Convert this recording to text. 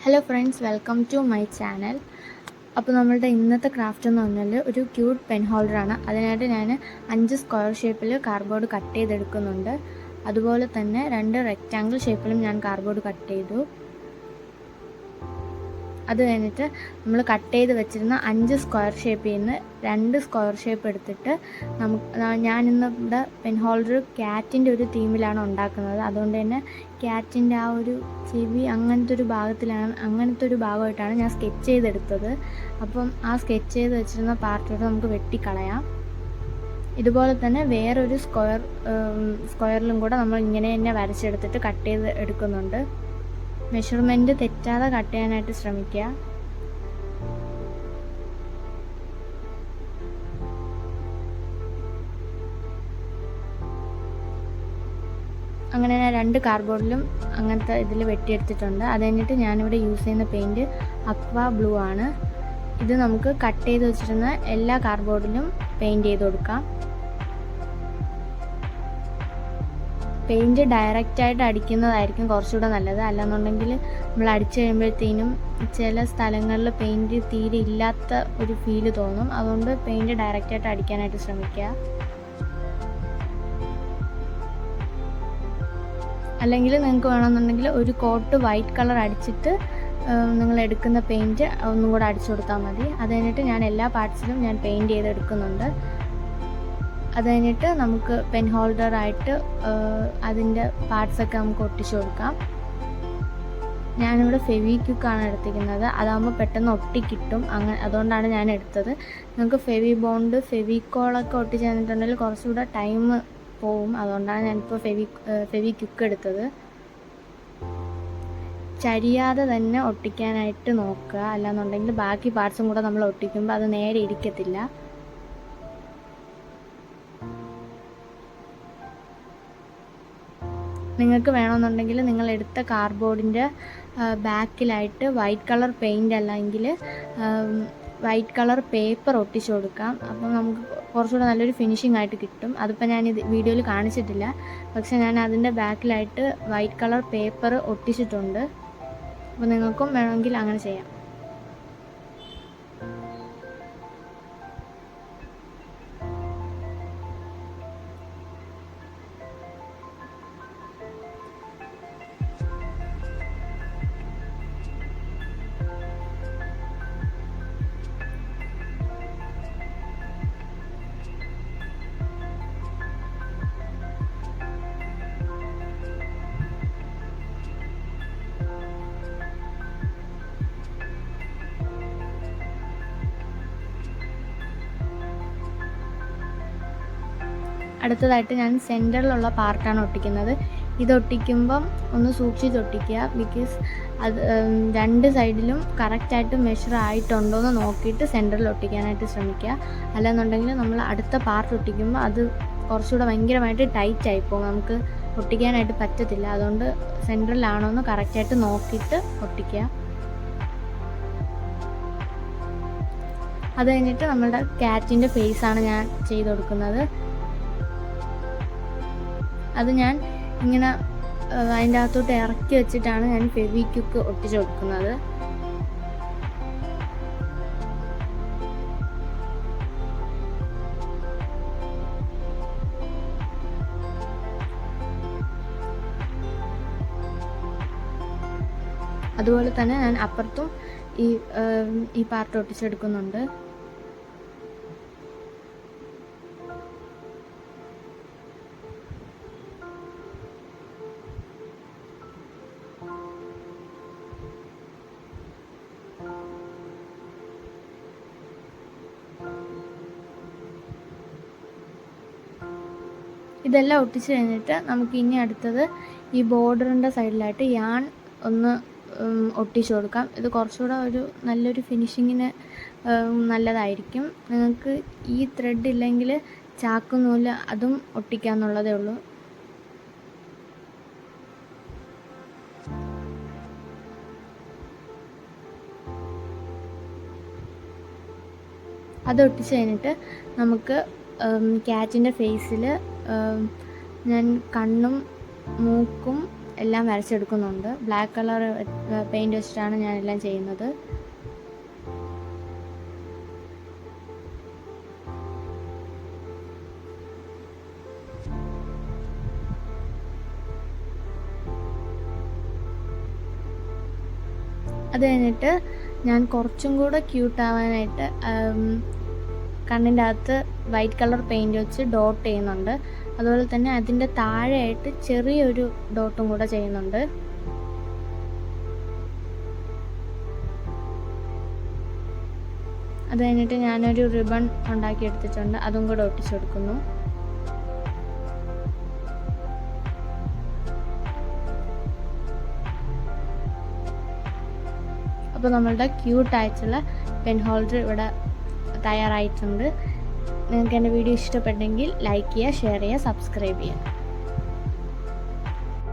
Hello friends, welcome to my channel. അപ്പോൾ നമ്മളുടെ ഇന്നത്തെ ക്രാഫ്റ്റ് എന്ന് പറഞ്ഞാൽ ഒരു ക്യൂട്ട് പെൻ ഹോൾഡറാണ്. അതിനായിട്ട് ഞാൻ 5 സ്ക്വയർ ഷേപ്പിൽ കാർഡ്ബോർഡ് കട്ട് ചെയ്തെടുക്കുന്നുണ്ട്. അതുപോലെ തന്നെ 2 റെക്റ്റാങ്കിൾ ഷേപ്പിലും ഞാൻ കാർഡ്ബോർഡ് കട്ട് ചെയ്തു. അത് കഴിഞ്ഞിട്ട് നമ്മൾ കട്ട് ചെയ്ത് വെച്ചിരുന്ന 5 സ്ക്വയർ ഷേപ്പിൽ നിന്ന് 2 സ്ക്വയർ ഷേപ്പ് എടുത്തിട്ട് ഞാനിന്നിവിടെ പെൻ ഹോൾഡർ ക്യാറ്റിൻ്റെ ഒരു തീമിലാണ് ഉണ്ടാക്കുന്നത്. അതുകൊണ്ട് തന്നെ ക്യാറ്റിൻ്റെ ആ ഒരു ചെവി അങ്ങനത്തെ ഒരു ഭാഗമായിട്ടാണ് ഞാൻ സ്കെച്ച് ചെയ്തെടുത്തത്. അപ്പം ആ സ്കെച്ച് ചെയ്ത് വെച്ചിരുന്ന പാർട്ടോട് നമുക്ക് വെട്ടിക്കളയാം. ഇതുപോലെ തന്നെ വേറൊരു സ്ക്വയറിലും കൂടെ നമ്മൾ ഇങ്ങനെ തന്നെ വരച്ചെടുത്തിട്ട് കട്ട് ചെയ്ത് എടുക്കുന്നുണ്ട്. മെഷർമെൻറ്റ് തെറ്റാതെ കട്ട് ചെയ്യാനായിട്ട് ശ്രമിക്കുക. അങ്ങനെ ഞാൻ 2 കാർഡ്ബോർഡിലും അങ്ങനത്തെ ഇതിൽ വെട്ടിയെടുത്തിട്ടുണ്ട്. അത് കഴിഞ്ഞിട്ട് ഞാനിവിടെ യൂസ് ചെയ്യുന്ന പെയിൻറ്റ് അക്വാ ബ്ലൂ ആണ്. ഇത് നമുക്ക് കട്ട് ചെയ്ത് വെച്ചിരുന്ന എല്ലാ കാർഡ്ബോർഡിലും പെയിൻറ്റ് ചെയ്ത് കൊടുക്കാം. പെയിൻറ്റ് ഡയറക്റ്റായിട്ട് അടിക്കുന്നതായിരിക്കും കുറച്ചുകൂടെ നല്ലത്. അല്ലാന്നുണ്ടെങ്കിൽ നമ്മൾ അടിച്ചു കഴിയുമ്പോഴത്തേനും ചില സ്ഥലങ്ങളിൽ പെയിൻറ്റ് തീരെ ഇല്ലാത്ത ഒരു ഫീല് തോന്നും. അതുകൊണ്ട് പെയിൻറ്റ് ഡയറക്റ്റായിട്ട് അടിക്കാനായിട്ട് ശ്രമിക്കുക. അല്ലെങ്കിൽ നിങ്ങൾക്ക് വേണമെന്നുണ്ടെങ്കിൽ ഒരു കോട്ട് വൈറ്റ് കളർ അടിച്ചിട്ട് നിങ്ങൾ എടുക്കുന്ന പെയിൻറ്റ് ഒന്നും കൂടെ അടിച്ചു കൊടുത്താൽ മതി. അത് കഴിഞ്ഞിട്ട് ഞാൻ എല്ലാ പാർട്സിലും ഞാൻ പെയിൻറ്റ് ചെയ്തെടുക്കുന്നുണ്ട്. അത് കഴിഞ്ഞിട്ട് നമുക്ക് പെൻ ഹോൾഡറായിട്ട് അതിൻ്റെ പാർട്സൊക്കെ നമുക്ക് ഒട്ടിച്ചു കൊടുക്കാം. ഞാനിവിടെ ഫെവിക്വിക്കാണ് എടുത്തിരിക്കുന്നത്. അതാകുമ്പോൾ പെട്ടെന്ന് ഒട്ടിക്കിട്ടും. അതുകൊണ്ടാണ് ഞാൻ എടുത്തത്. നിങ്ങൾക്ക് ഫെവിക്കോളൊക്കെ ഒട്ടിച്ച് തന്നിട്ടുണ്ടെങ്കിൽ കുറച്ചുകൂടെ ടൈം പോവും. അതുകൊണ്ടാണ് ഞാനിപ്പോൾ ഫെവിക്വിക്ക് എടുത്തത്. ചരിയാതെ തന്നെ ഒട്ടിക്കാനായിട്ട് നോക്കുക. അല്ലാന്നുണ്ടെങ്കിൽ ബാക്കി പാർട്സും കൂടെ നമ്മൾ ഒട്ടിക്കുമ്പോൾ അത് നേരെ ഇരിക്കത്തില്ല. നിങ്ങൾക്ക് വേണമെന്നുണ്ടെങ്കിൽ നിങ്ങൾ എടുത്ത കാർഡ്ബോർഡിൻ്റെ ബാക്കിലായിട്ട് വൈറ്റ് കളർ പെയിൻ്റ് അല്ലെങ്കിൽ വൈറ്റ് കളർ പേപ്പർ ഒട്ടിച്ചു കൊടുക്കാം. അപ്പം നമുക്ക് കുറച്ചുകൂടെ നല്ലൊരു ഫിനിഷിംഗ് ആയിട്ട് കിട്ടും. അതിപ്പോൾ ഞാൻ വീഡിയോയിൽ കാണിച്ചിട്ടില്ല. പക്ഷേ ഞാൻ അതിൻ്റെ ബാക്കിലായിട്ട് വൈറ്റ് കളർ പേപ്പർ ഒട്ടിച്ചിട്ടുണ്ട്. അപ്പോൾ നിങ്ങൾക്കും വേണമെങ്കിൽ അങ്ങനെ ചെയ്യാം. അടുത്തതായിട്ട് ഞാൻ സെൻറ്ററിലുള്ള പാർട്ടാണ് ഒട്ടിക്കുന്നത്. ഇത് ഒട്ടിക്കുമ്പം ഒന്ന് സൂക്ഷിച്ച് ഒട്ടിക്കുക. ബിക്കോസ് അത് 2 സൈഡിലും കറക്റ്റായിട്ട് മെഷർ ആയിട്ടുണ്ടോ എന്ന് നോക്കിയിട്ട് സെൻറ്ററിൽ ഒട്ടിക്കാനായിട്ട് ശ്രമിക്കുക. അല്ലെന്നുണ്ടെങ്കിൽ നമ്മൾ അടുത്ത പാർട്ട് ഒട്ടിക്കുമ്പോൾ അത് കുറച്ചുകൂടെ ഭയങ്കരമായിട്ട് ടൈറ്റ് ആയിപ്പോകും. നമുക്ക് ഒട്ടിക്കാനായിട്ട് പറ്റത്തില്ല. അതുകൊണ്ട് സെൻറ്ററിലാണോ എന്ന് കറക്റ്റായിട്ട് നോക്കിയിട്ട് ഒട്ടിക്കുക. അത് കഴിഞ്ഞിട്ട് നമ്മളുടെ ക്യാറ്റിൻ്റെ ഫേസാണ് ഞാൻ ചെയ്ത് കൊടുക്കുന്നത്. അത് ഞാൻ ഇങ്ങനെ അതിൻ്റെ അകത്തോട്ട് ഇറക്കി വെച്ചിട്ടാണ് ഞാൻ ഫെവിക്വിക്ക് ഒട്ടിച്ച് കൊടുക്കുന്നത്. അതുപോലെ തന്നെ ഞാൻ അപ്പുറത്തും ഈ പാർട്ട് ഒട്ടിച്ചെടുക്കുന്നുണ്ട്. ഇതെല്ലാം ഒട്ടിച്ച് കഴിഞ്ഞിട്ട് നമുക്ക് ഇനി അടുത്തത് ഈ ബോർഡറിൻ്റെ സൈഡിലായിട്ട് യാൺ ഒന്ന് ഒട്ടിച്ചു കൊടുക്കാം. ഇത് കുറച്ചുകൂടെ നല്ലൊരു ഫിനിഷിങ്ങിന് നല്ലതായിരിക്കും. നിങ്ങൾക്ക് ഈ ത്രെഡ് ഇല്ലെങ്കിൽ ചാക്കുനൂല് അതും ഒട്ടിക്കാമെന്നുള്ളതേ ഉള്ളൂ. അത് ഒട്ടിച്ച് കഴിഞ്ഞിട്ട് നമുക്ക് ക്യാറ്റിൻ്റെ ഫേസിൽ ഞാൻ കണ്ണും മൂക്കും എല്ലാം വരച്ചെടുക്കുന്നുണ്ട്. ബ്ലാക്ക് കളർ പെയിൻറ് വെച്ചിട്ടാണ് ഞാനെല്ലാം ചെയ്യുന്നത്. അത് കഴിഞ്ഞിട്ട് ഞാൻ കുറച്ചും കൂടെ ക്യൂട്ടാവാനായിട്ട് കണ്ണിൻ്റെ അകത്ത് വൈറ്റ് കളർ പെയിൻറ് വെച്ച് ഡോട്ട് ചെയ്യുന്നുണ്ട്. അതുപോലെ തന്നെ അതിൻ്റെ താഴെയായിട്ട് ചെറിയൊരു ഡോട്ടും കൂടെ ചെയ്യുന്നുണ്ട്. അത് കഴിഞ്ഞിട്ട് ഞാനൊരു റിബൺ ഉണ്ടാക്കിയെടുത്തിട്ടുണ്ട്, അതും കൂടെ ഒട്ടിച്ചു കൊടുക്കുന്നു. അപ്പോൾ നമ്മളുടെ ക്യൂട്ടായിട്ടുള്ള പെൻ ഹോൾഡർ ഇവിടെ തയ്യാറായിട്ടുണ്ട്. നിങ്ങൾക്ക് എൻ്റെ വീഡിയോ ഇഷ്ടപ്പെട്ടെങ്കിൽ ലൈക്ക് ചെയ്യുക, ഷെയർ ചെയ്യുക, സബ്സ്ക്രൈബ് ചെയ്യുക.